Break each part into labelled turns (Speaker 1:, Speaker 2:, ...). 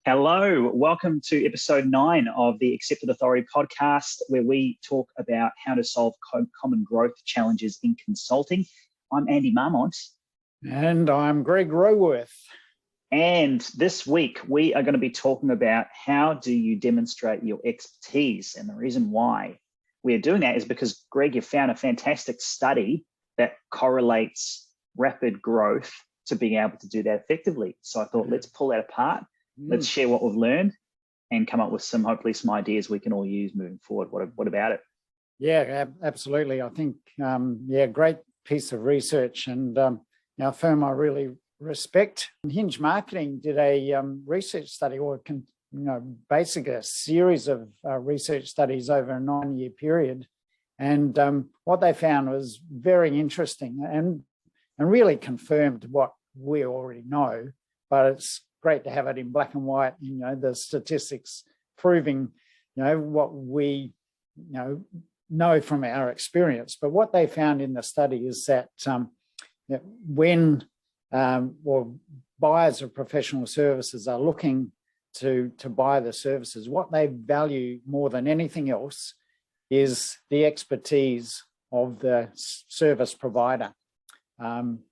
Speaker 1: Hello, welcome to episode 9 of the Accepted Authority podcast, where we talk about how to solve common growth challenges in consulting. I'm Andy Marmont.
Speaker 2: And I'm Greg Roworth.
Speaker 1: And this week, we are going to be talking about how do you demonstrate your expertise. And the reason why we are doing that is because, Greg, you found a fantastic study that correlates rapid growth to being able to do that effectively. So I thought, let's pull that apart. Let's share what we've learned and come up with hopefully some ideas we can all use moving forward. What about it?
Speaker 2: Yeah, absolutely. I think, great piece of research, and our firm I really respect. Hinge Marketing did a research study, or basically a series of research studies over a 9-year period. And what they found was very interesting and really confirmed what we already know, but it's great to have it in black and white, the statistics proving, what we, know from our experience. But what they found in the study is that when buyers of professional services are looking to buy the services, what they value more than anything else is the expertise of the service provider.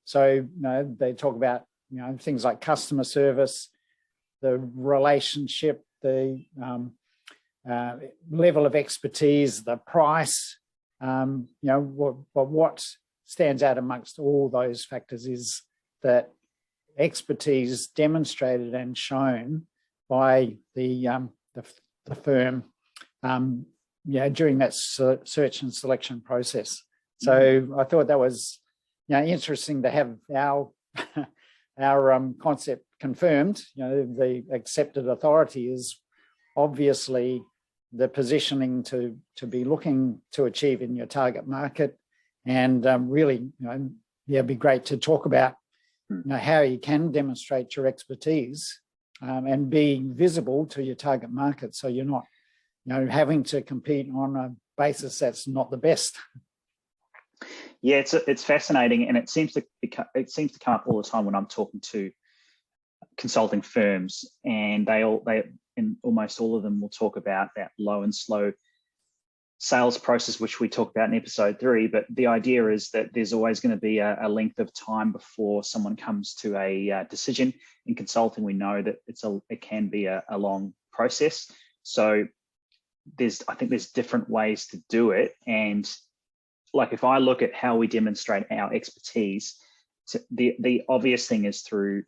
Speaker 2: So they talk about things like customer service, the relationship, the level of expertise, the price. What stands out amongst all those factors is that expertise demonstrated and shown by the firm, during that search and selection process. So I thought that was, interesting to have our concept confirmed. The accepted authority is obviously the positioning to be looking to achieve in your target market, and really, it'd be great to talk about how you can demonstrate your expertise and be visible to your target market, so you're not, having to compete on a basis that's not the best.
Speaker 1: Yeah, it's fascinating, and it seems to come up all the time when I'm talking to consulting firms, and and almost all of them will talk about that low and slow sales process, which we talked about in episode 3. But the idea is that there's always going to be a length of time before someone comes to a decision. In consulting, we know that it can be a long process. So I think there's different ways to do it, and like if I look at how we demonstrate our expertise, the obvious thing is through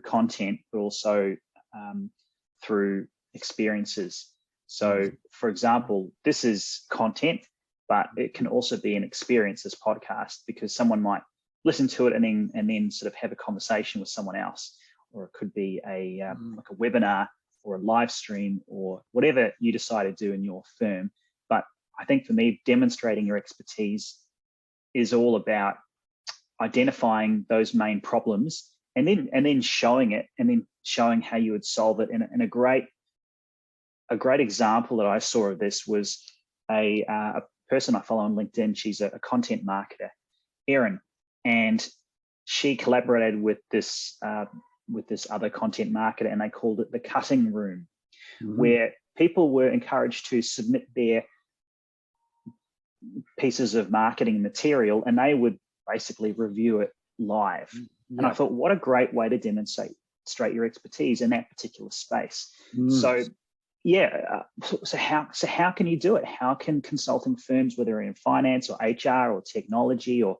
Speaker 1: content, but also through experiences. So, for example, this is content, but it can also be an experience, this podcast, because someone might listen to it and then sort of have a conversation with someone else, or it could be like a webinar or a live stream or whatever you decide to do in your firm. But I think for me, demonstrating your expertise is all about identifying those main problems and then showing it, and then showing how you would solve it. And a great example that I saw of this was a person I follow on LinkedIn. She's a content marketer, Erin, and she collaborated with this other content marketer, and they called it the cutting room, where people were encouraged to submit their pieces of marketing material, and they would basically review it live. And I thought, what a great way to demonstrate your expertise in that particular space. So how can you do it? How can consulting firms, whether in finance or HR or technology or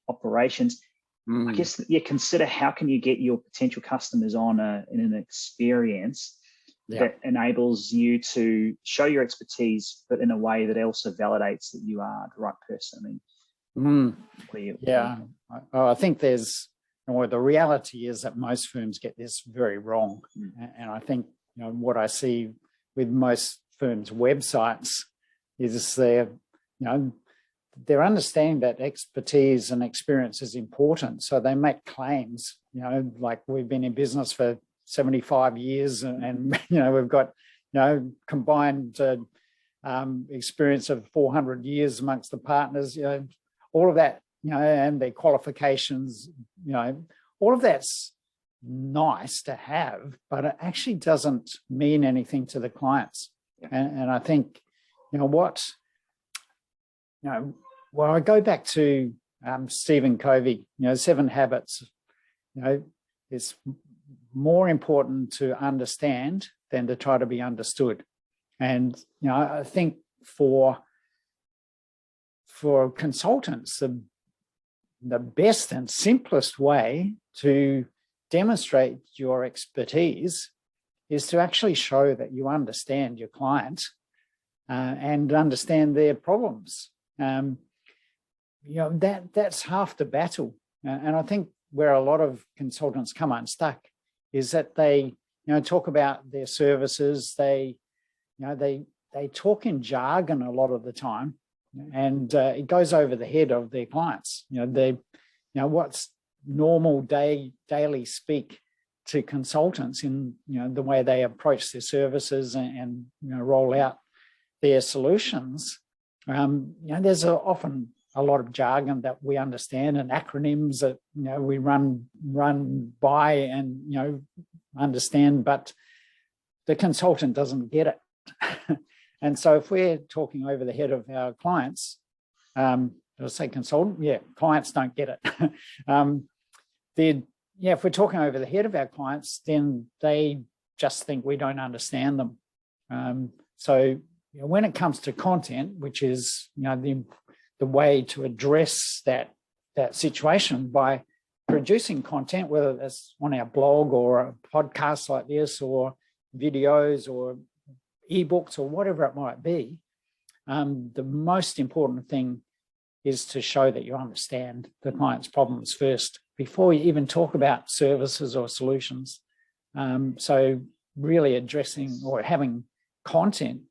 Speaker 1: operations, I guess consider how can you get your potential customers in an experience that enables you to show your expertise, but in a way that also validates that you are the right person.
Speaker 2: I think the reality is that most firms get this very wrong. And I think, what I see with most firms' websites is they're understanding that expertise and experience is important. So they make claims, like we've been in business for 75 years and we've got, combined experience of 400 years amongst the partners, all of that, and their qualifications, all of that's nice to have, but it actually doesn't mean anything to the clients.
Speaker 1: Yeah.
Speaker 2: And I think, well, I go back to Stephen Covey, 7 Habits. It's more important to understand than to try to be understood. And, I think for consultants, the best and simplest way to demonstrate your expertise is to actually show that you understand your client and understand their problems. That's half the battle. And I think where a lot of consultants come unstuck is that they, talk about their services. They talk in jargon a lot of the time, and it goes over the head of their clients. What's normal daily speak to consultants in the way they approach their services and roll out their solutions. There's often a lot of jargon that we understand and acronyms that we run by and understand, but the consultant doesn't get it. And so if we're talking over the head of our clients, did I say consultant? Yeah, clients don't get it. If we're talking over the head of our clients, then they just think we don't understand them. So when it comes to content, which is the way to address that situation by producing content, whether that's on our blog or a podcast like this, or videos or ebooks or whatever it might be, the most important thing is to show that you understand the client's problems first before you even talk about services or solutions. So really addressing or having content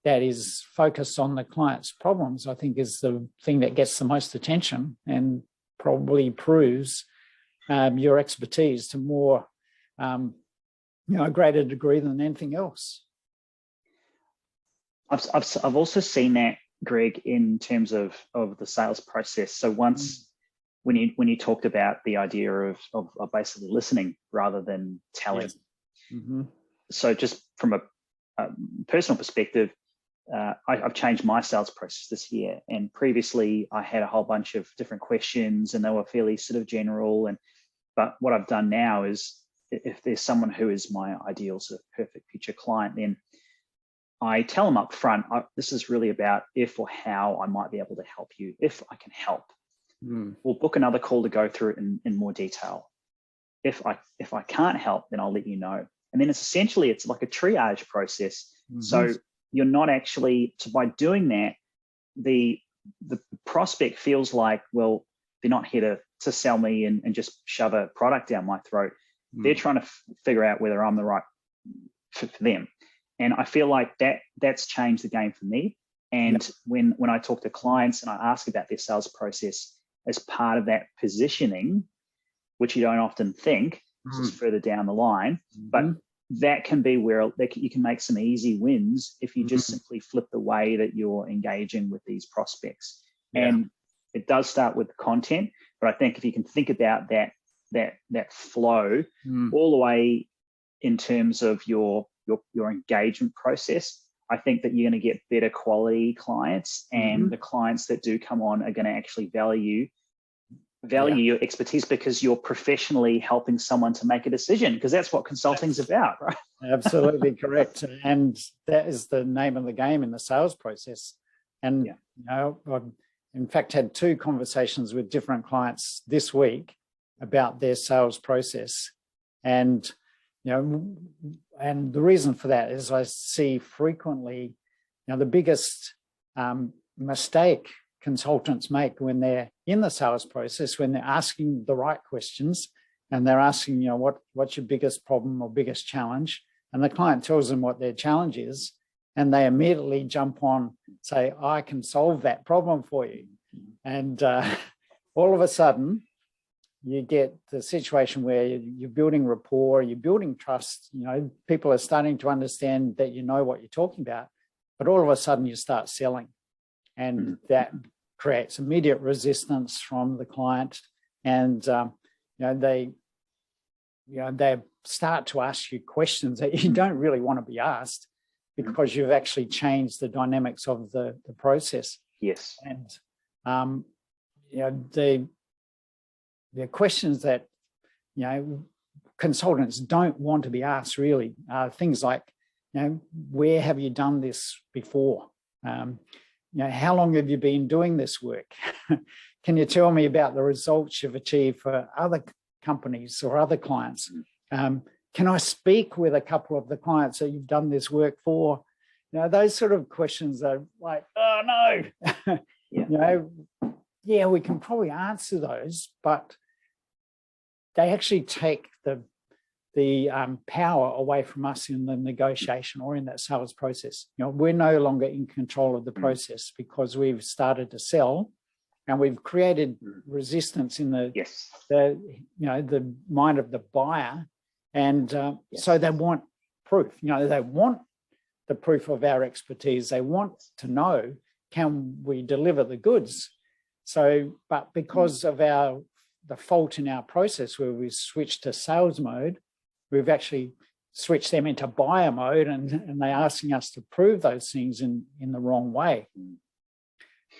Speaker 2: that is focused on the client's problems, I think, is the thing that gets the most attention and probably proves your expertise to more, a greater degree than anything else.
Speaker 1: I've also seen that, Greg, in terms of the sales process. So once when you talked about the idea of basically listening rather than telling.
Speaker 2: Yes. Mm-hmm.
Speaker 1: So just from a personal perspective, I've changed my sales process this year. And previously I had a whole bunch of different questions and they were fairly sort of general. But what I've done now is, if there's someone who is my ideal sort of perfect future client, then I tell them up front, this is really about if or how I might be able to help you, if I can help. We'll book another call to go through it in more detail. If I can't help, then I'll let you know. And then it's like a triage process. Mm-hmm. So you're not actually, by doing that, the prospect feels like, well, they're not here to sell me and just shove a product down my throat. They're trying to figure out whether I'm the right fit for them. And I feel like that's changed the game for me. And when I talk to clients and I ask about their sales process as part of that positioning, which you don't often think, this is further down the line, but that can be where you can make some easy wins if you just simply flip the way that you're engaging with these prospects. Yeah. And it does start with content, but I think if you can think about that flow all the way in terms of your engagement process, I think that you're going to get better quality clients, and the clients that do come on are going to actually value your expertise because you're professionally helping someone to make a decision, because that's what consulting's about, right?
Speaker 2: Absolutely correct. And that is the name of the game in the sales process. And I've in fact had 2 conversations with different clients this week about their sales process. And and the reason for that is I see frequently, the biggest mistake consultants make when they're in the sales process, when they're asking the right questions and they're asking, what's your biggest problem or biggest challenge? And the client tells them what their challenge is, and they immediately jump on, say, I can solve that problem for you. And all of a sudden, you get the situation where you're building rapport, you're building trust, people are starting to understand that you know what you're talking about, but all of a sudden you start selling, and that creates immediate resistance from the client. And, they they start to ask you questions that you don't really want to be asked, because you've actually changed the dynamics of the process.
Speaker 1: Yes.
Speaker 2: And the questions that consultants don't want to be asked really are things like, where have you done this before? How long have you been doing this work? Can you tell me about the results you've achieved for other companies or other clients? Can I speak with a couple of the clients that you've done this work for? Those sort of questions are like, oh no, we can probably answer those, but they actually take the power away from us in the negotiation or in that sales process. We're no longer in control of the process, because we've started to sell, and we've created resistance in the mind of the buyer, and so they want proof. They want the proof of our expertise. They want to know, can we deliver the goods? So, but because of the fault in our process where we switched to sales mode, we've actually switched them into buyer mode, and they're asking us to prove those things in the wrong way.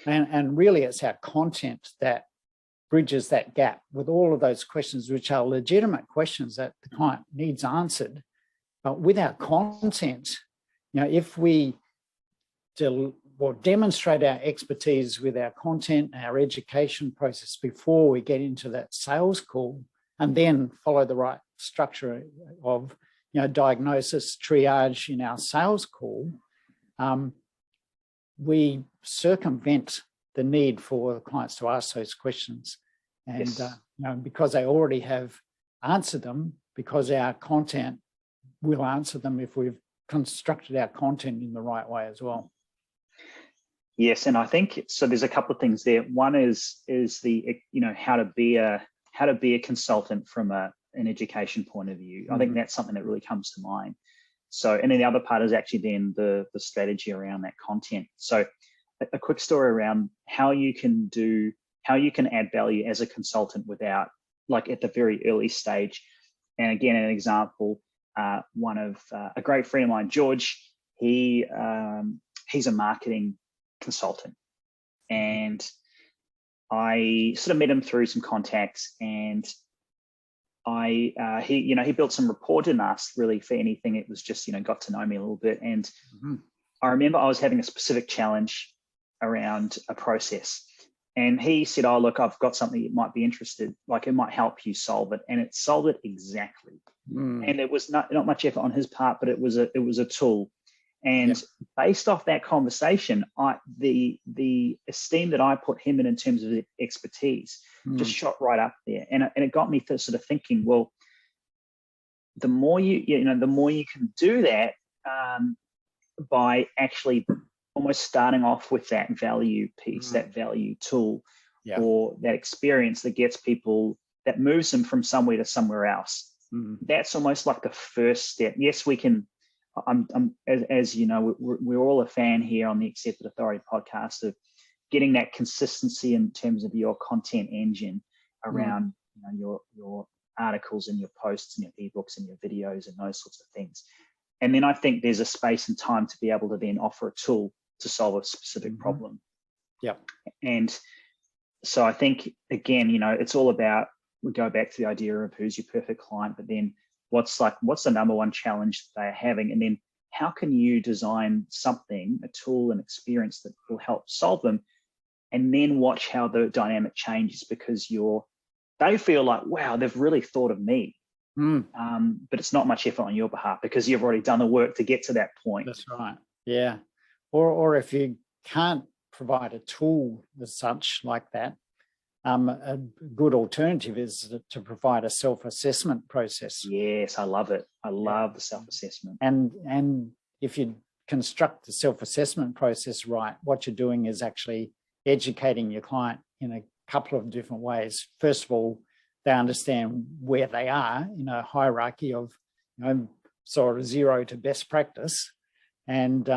Speaker 2: And really, it's our content that bridges that gap with all of those questions, which are legitimate questions that the client needs answered. But with our content, if we demonstrate our expertise with our content, our education process before we get into that sales call, and then follow the right structure of diagnosis, triage in our sales call, we circumvent the need for the clients to ask those questions. And because they already have answered them, because our content will answer them if we've constructed our content in the right way as well.
Speaker 1: Yes, and I think so. There's a couple of things there. One is the how to be a consultant from an education point of view. I think that's something that really comes to mind. So, and then the other part is actually then the strategy around that content. So, a quick story around how you can add value as a consultant without, like, at the very early stage. And again, an example, one of a great friend of mine, George. He's a marketing consultant, and I sort of met him through some contacts, and he built some rapport, didn't ask really for anything. It was just got to know me a little bit, and I remember I was having a specific challenge around a process, and he said, "Oh, look, I've got something that might be interested, like it might help you solve it," and it solved it exactly. And it was not much effort on his part, but it was a tool. And based off that conversation, the esteem that I put him in terms of expertise just shot right up there, and it got me to sort of thinking, well, the more the more you can do that by actually almost starting off with that value piece, that value tool, or that experience that gets people, that moves them from somewhere to somewhere else. That's almost like the first step. Yes, we can. As you know, we're all a fan here on the Accepted Authority podcast of getting that consistency in terms of your content engine around your articles and your posts and your ebooks and your videos and those sorts of things. And then I think there's a space and time to be able to then offer a tool to solve a specific problem. And so I think, again, it's all about, we go back to the idea of who's your perfect client, but then what's the number one challenge that they're having, and then how can you design something, a tool, an experience that will help solve them, and then watch how the dynamic changes, because they feel like, wow, they've really thought of me. But it's not much effort on your behalf because you've already done the work to get to that point.
Speaker 2: That's right. Yeah. Or if you can't provide a tool as such like that, a good alternative is to provide a self-assessment process.
Speaker 1: Yes, I love it. I love the self-assessment.
Speaker 2: And if you construct the self-assessment process right, what you're doing is actually educating your client in a couple of different ways. First of all, they understand where they are in a hierarchy of, sort of zero to best practice, and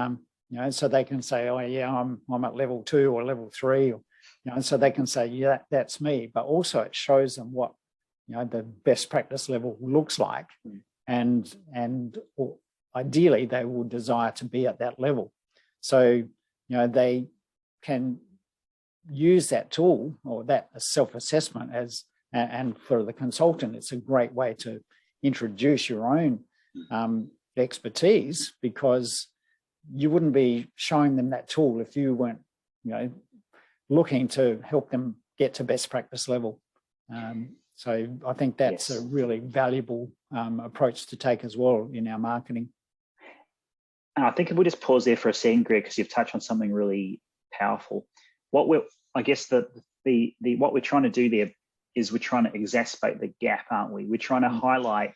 Speaker 2: so they can say, oh yeah, I'm at level 2 or level 3, or, and so they can say, yeah, that's me. But also it shows them what the best practice level looks like, and ideally they will desire to be at that level. So they can use that tool or that self-assessment and for the consultant, it's a great way to introduce your own expertise, because you wouldn't be showing them that tool if you weren't looking to help them get to best practice level. So I think that's a really valuable approach to take as well in our marketing.
Speaker 1: And I think if we just pause there for a second, Greg, because you've touched on something really powerful. What we're trying to do there is we're trying to exacerbate the gap, aren't we? We're trying to highlight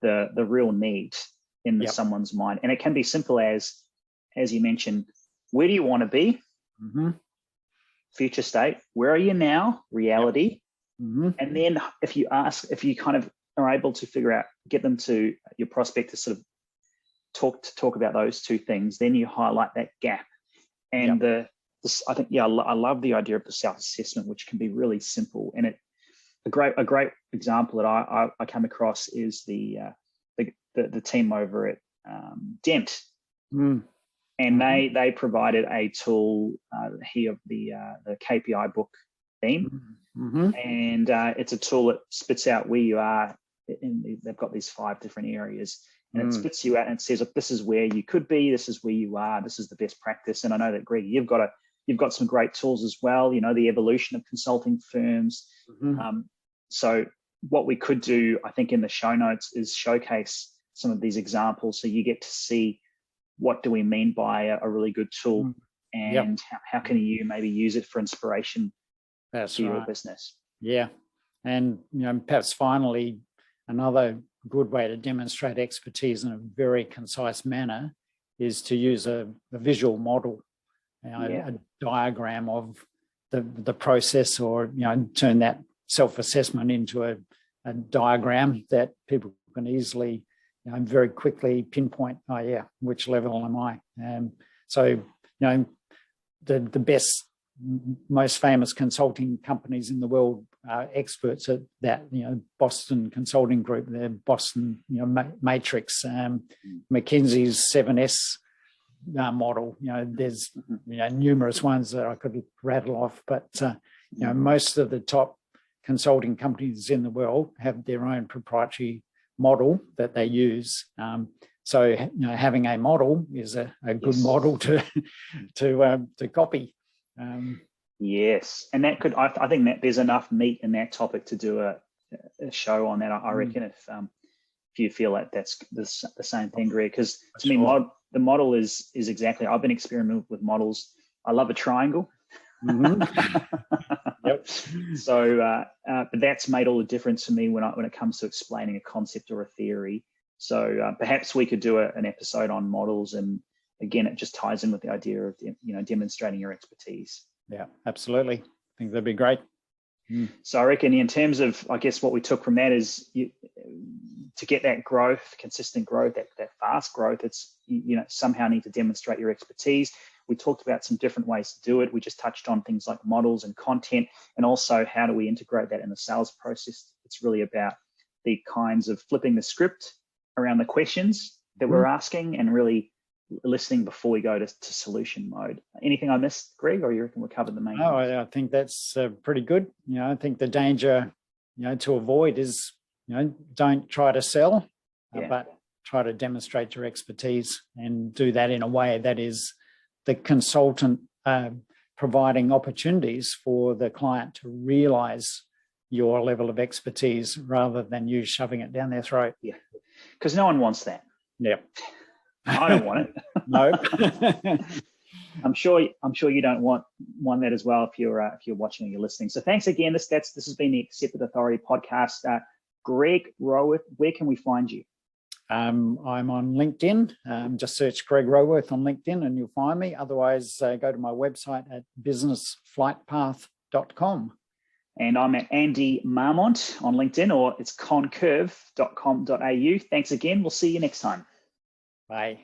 Speaker 1: the real need in someone's mind, and it can be simple as you mentioned. Where do you want to be? Future state. Where are you now? Reality. And then if you kind of are able to figure out, get them to your prospect to sort of talk about those two things, then you highlight that gap. And I think I love the idea of the self-assessment, which can be really simple. And a great example that I come across is the team over at Dent. And they provided a tool here, the KPI book theme, and it's a tool that spits out where you are. They've got these 5 different areas, and it spits you out and it says, look, this is where you could be, this is where you are, this is the best practice. And I know that, Greg, you've got some great tools as well. The evolution of consulting firms. So what we could do, I think, in the show notes is showcase some of these examples, so you get to see what do we mean by a really good tool, and how can you maybe use it for inspiration for your business.
Speaker 2: And perhaps finally, another good way to demonstrate expertise in a very concise manner is to use a visual model, a diagram of the process, or turn that self-assessment into a diagram that people can easily very quickly pinpoint, which level am I? So the best, most famous consulting companies in the world are experts at that. Boston Consulting Group, their Boston Matrix, McKinsey's 7S model. There's numerous ones that I could rattle off, but most of the top consulting companies in the world have their own proprietary model that they use. So having a model is a good model to copy.
Speaker 1: Yes, and that could, I think that there's enough meat in that topic to do a show on that. I reckon if you feel like that's the same thing, Greg, because to me, the model is exactly. I've been experimenting with models. I love a triangle. So, but that's made all the difference to me when it comes to explaining a concept or a theory. So perhaps we could do an episode on models, and again, it just ties in with the idea of demonstrating your expertise.
Speaker 2: Yeah, absolutely. I think that'd be great.
Speaker 1: So I reckon, in terms of, I guess what we took from that is to get that growth, consistent growth, that fast growth, it's somehow need to demonstrate your expertise. We talked about some different ways to do it. We just touched on things like models and content, and also how do we integrate that in the sales process. It's really about the kinds of flipping the script around the questions that we're asking, and really listening before we go to solution mode. Anything I missed, Greg, or you reckon we covered the main?
Speaker 2: Oh, I think that's pretty good. I think the danger, to avoid is, don't try to sell, but try to demonstrate your expertise, and do that in a way that is the consultant providing opportunities for the client to realize your level of expertise, rather than you shoving it down their throat.
Speaker 1: Yeah, because no one wants that.
Speaker 2: Yeah.
Speaker 1: I don't want it.
Speaker 2: No.
Speaker 1: I'm sure you don't want that as well if you're watching or you're listening. So thanks again. This has been the Accepted Authority podcast. Greg Roworth, where can we find you?
Speaker 2: I'm on LinkedIn. Just search Greg Roworth on LinkedIn and you'll find me. Otherwise, go to my website at businessflightpath.com.
Speaker 1: And I'm at Andy Marmont on LinkedIn, or it's concurve.com.au. Thanks again. We'll see you next time.
Speaker 2: Bye.